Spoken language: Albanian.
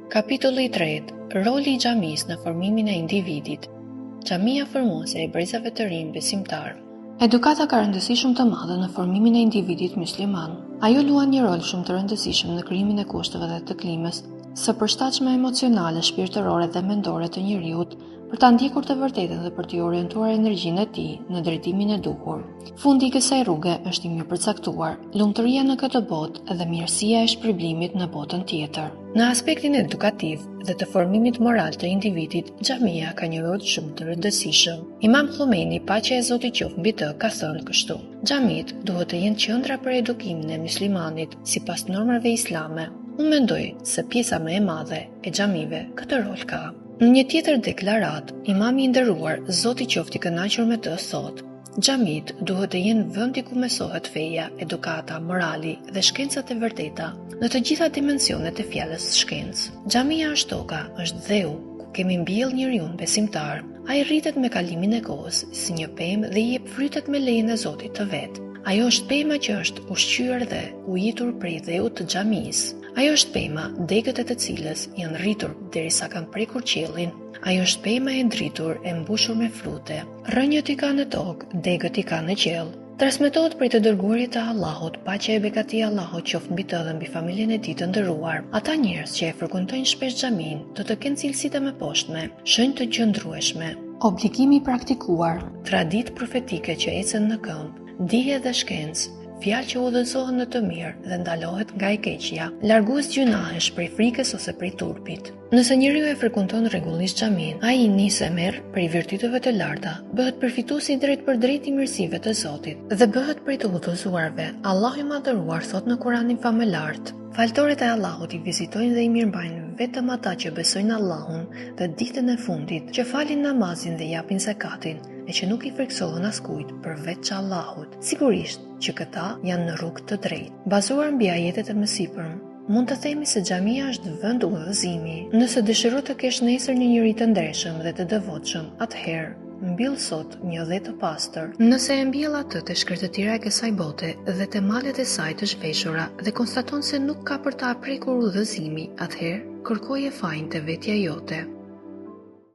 Kapitulli 3. Roli i xhamisë në formimin e individit. Xhamia formuese e brezave të rinj besimtar. Edukata ka rëndësi shumë të madhe në formimin e individit musliman. Ajo luan një rol shumë të rëndësishëm në krijimin e kushteve dhe të klimës së përshtatshme emocionale, shpirtërore dhe mendore të njeriut, për ta ndjekur të vërtetën dhe për t'i orientuar energjinë e tij në drejtimin e duhur. Fundi i kësaj rruge është i mirëpërcaktuar, lumturia në këtë botë dhe mirësia e shpërblimit në botën tjetër. Në aspektin edukativ dhe të formimit moral të individit, xhamia ka një rol shumë të rëndësishëm. Imam Khomeini, paqja e Zotit qoftë mbi të, ka thënë kështu: xhamit duhet të jenë qendra për edukimin e muslimanit sipas normave islame. Unë mendoj se pjesa më e madhe e xhamive këtë rol ka. Në një tjetër deklarat, imami i nderuar, Zoti qoftë i kënaqur me të, thotë: xhamit duhet të jenë vendi ku mësohet feja, edukata, morali dhe shkencat e vërteta në të gjitha dimensionet e fjalës shkencë. Xhamia është toka, është dheu ku kemi mbjellë njeriu besimtar. Ai rritet me kalimin e kohës si një pemë dhe i jep frytet me lejen e Zotit të vet. Ajo është pema që është ushqyer dhe ujitur prej dheut të xhamisë. Ajo është pema, degët e të cilës janë rritur derisa kanë prekur qiellin. Ajo është pema e ndritur e mbushur me frute. Rrënjët i kanë në tokë, degët i kanë në qiell. Transmetohet prej të dërguarit të Allahut, paqja e begatia e Allahut qoftë mbi të dhe mbi familjen e tij të nderuar. Ata njerëz që e frekuentojnë shpesh xhamin, do të kenë cilësitë më poshtme, shenjë të qëndrueshme, obligimi i praktikuar, traditë profetike që ecën në këmbë, dije dhe shkencë, fjalë që udhëzohen në të mirë dhe ndalohet nga e keqja, largues gjunahesh prej frikës ose prej turpit. Nëse njeriu e frekuenton rregullisht xhamin, ai nisë merr prej virtyteve të larta, bëhet përfituesi drejt për drejt i mirësive të Zotit dhe bëhet prej të udhëzuarve. Allahu i madhëruar thot në Kuranin famëlart: faltorët e Allahut i vizitojnë dhe i mirëmbajnë vetëm ata që besojnë Allahun dhe ditën e fundit, që falin namazin dhe japin zakatin, e që nuk i friksohen askujt përveç Allahut. Sigurisht që këta janë në rrugë të drejtë. Bazuar mbi ajetet e mësipërm, mund të themi se xhamia është vend udhëzimi. Nëse dëshiron të kesh nesër një njerëz të ndershëm dhe të devotshëm, atëherë mbill sot një dhe të pastër. Nëse e mbjell atë te shkretëtira e kësaj bote dhe te malet e saj të zhveshura dhe konstaton se nuk ka për ta prekur udhëzimi, atëherë kërkoje fajin te vetja jote.